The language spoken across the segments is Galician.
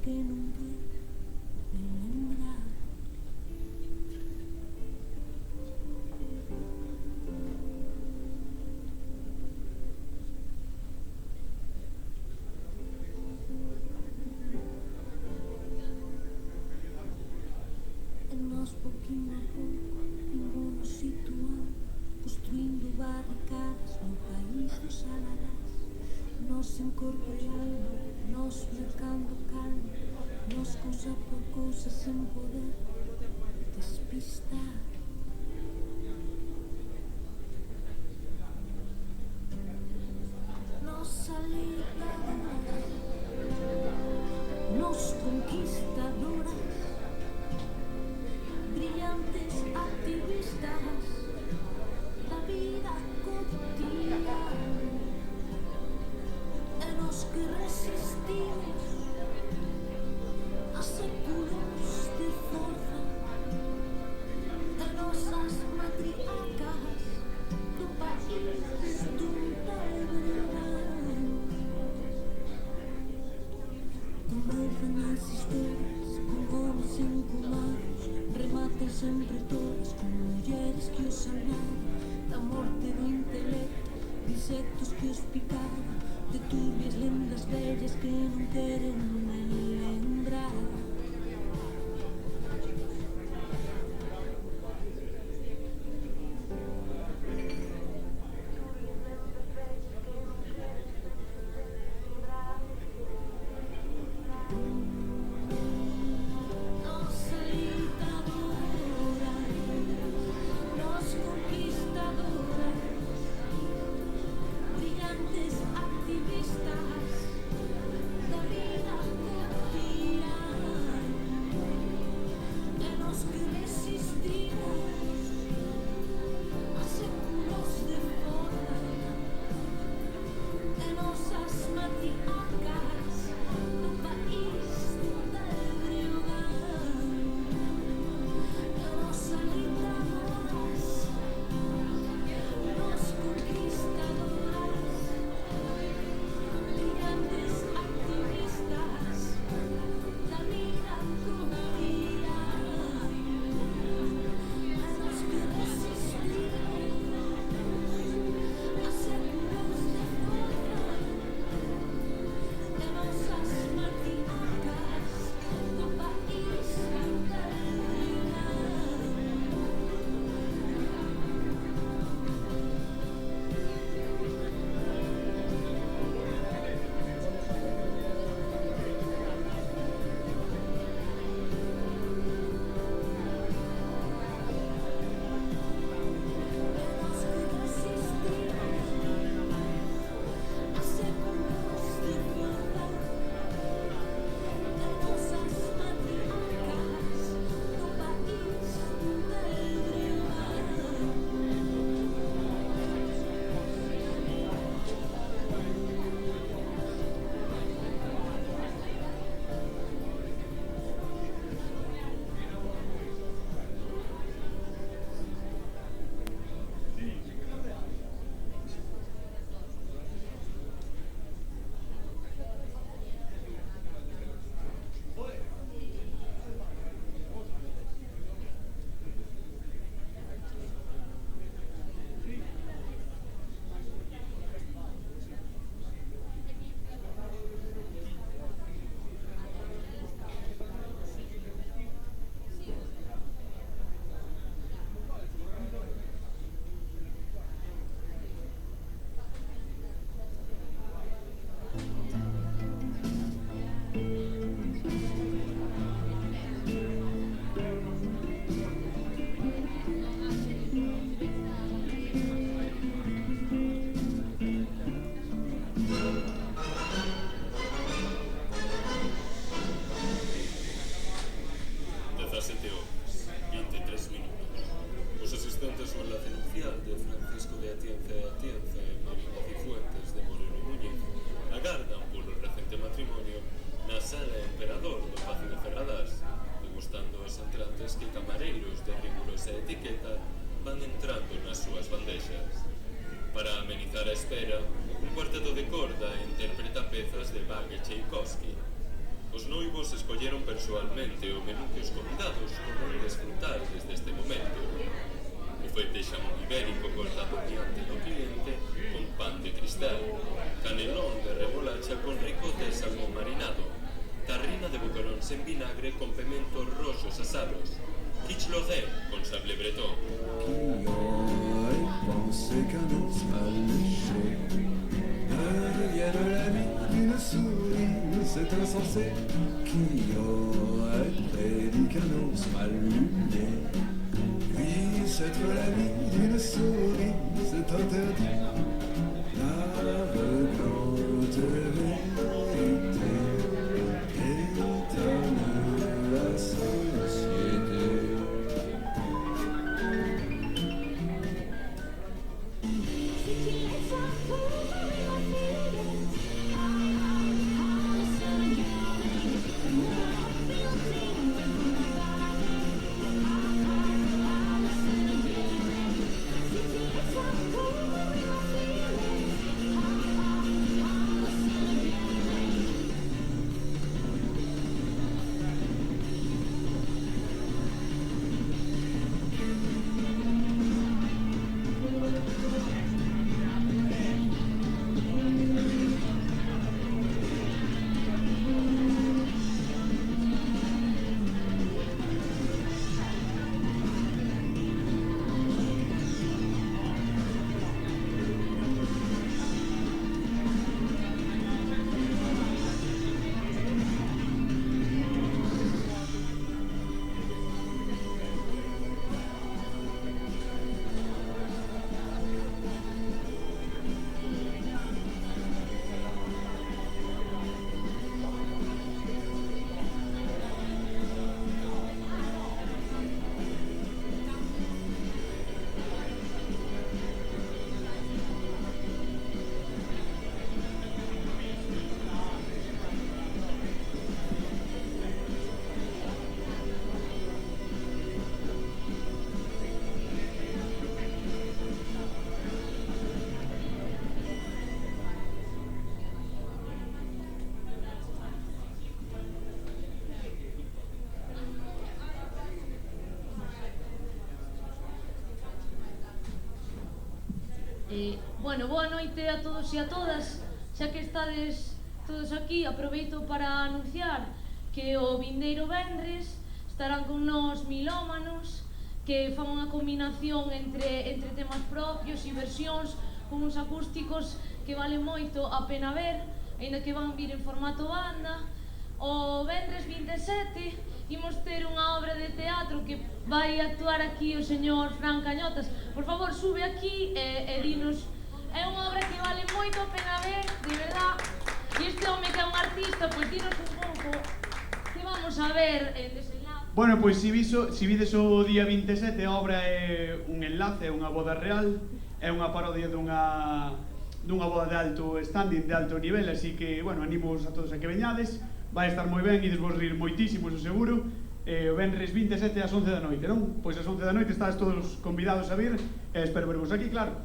que non quero lembrar. E nós pouquinho a pouco ímonos situando, construindo barricadas no país dos salarás. Nós en corpo e alma, nós mercando calma, nós cousa por cousa sen poder despistar. Nós aligadoras, nós conquistadoras, brillantes activistas da vida cotidiana. E nos que resistimos a séculos de forza, e nosas matriarcas do país dun pedregal. Comezan as historias con homes enculados, rematan sempre todas con mulleres que os salvaron da morte do intelecto, de insectos que os picaron, de turbias lendas vellas que non queren lembrar. Nos alitadoras, nos conquistadoras, brillantes activistas da vida cotidiana. E nos que resistimos a séculos de forza, e nosas matriarcas do país da breogán. E nos alitadoras, nos conquistadoras, brillantes activistas da vida cotidiana. A los que resistimos a séculos de forza, de nosas matriarcas do país da breogán. Os asistentes son la denuncial de Francisco de Atienza e Atienza e Marina Cifuentes de Moreno Núñez agardan polo recente matrimonio na sala Emperador do Pazo de Ferradás, degustando os entrantes que camareiros de rigurosa etiqueta van entrando nas súas bandexas. Para amenizar a espera, un cuarteto de corda interpreta pezas de Bach e Tchaikovsky. Os noivos escolleron persoalmente o menú que os convidados poden desfrutar desde este momento. Bufete xamón ibérico cortado diante do cliente con pan de cristal, canelón de remolacha con ricota e salmón marinado, tarrina de boqueróns en vinagre con pementos roxos asados, quiche lorraine con sable breton. Qui aurait pensé qu'un ours mal léché devienne l'ami d'une souris, c'est insensé. Qui aurait prédit qu'un ours mal luné puisse être l'ami d'une souris, c'est interdit. L'aveuglante vérité étonne la société. Bueno, boa noite a todos e a todas. Xa que estades todos aquí, aproveito para anunciar que o vindeiro vendres estarán con nós milómanos que fan unha combinación entre temas propios e versións con uns acústicos que vale moito a pena ver, aínda que van vir en formato banda. O vendres 27 imos ter unha obra de teatro que vai actuar aquí o señor Fran Cañotas. Por favor, sube aquí e dinos. É unha obra que vale moito a pena ver, de verdad. E este home que é un artista, pois dinos un pouco que vamos a ver en desenlace. Bueno, pois si vides o día 27, a obra é un enlace, é unha boda real, é unha parodia dunha boda de alto standing, de alto nivel, así que, bueno, animos a todos a que veñades. Vai estar moi ben, ides vos rir moitísimo, seguro. O venres 27 ás 11 da noite, non? Pois ás 11 da noite estades todos convidados a vir e espero vervos aquí, claro.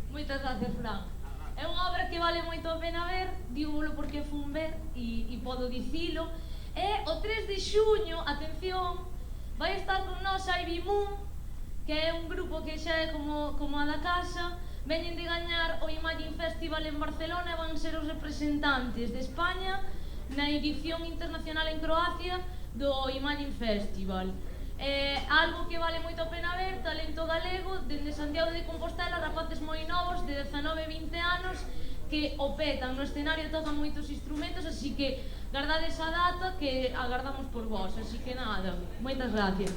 Moitas gracias, Fran. É unha obra que vale moito a pena ver, dígolo porque fun ver e podo dicilo. E o 3 de xuño, atención, vai estar con nós Ivy Moon, que é un grupo que xa é como a da casa. Veñen de gañar o Imagine Festival en Barcelona e van ser os representantes de España na edición internacional en Croacia do Imagine Festival. Algo que vale moito a pena ver, talento galego, dende Santiago de Compostela, rapaces moi novos, de 19 e 20 anos, que o petan no escenario, tocan moitos instrumentos, así que guardades a data que agardamos por vos, así que nada, moitas gracias.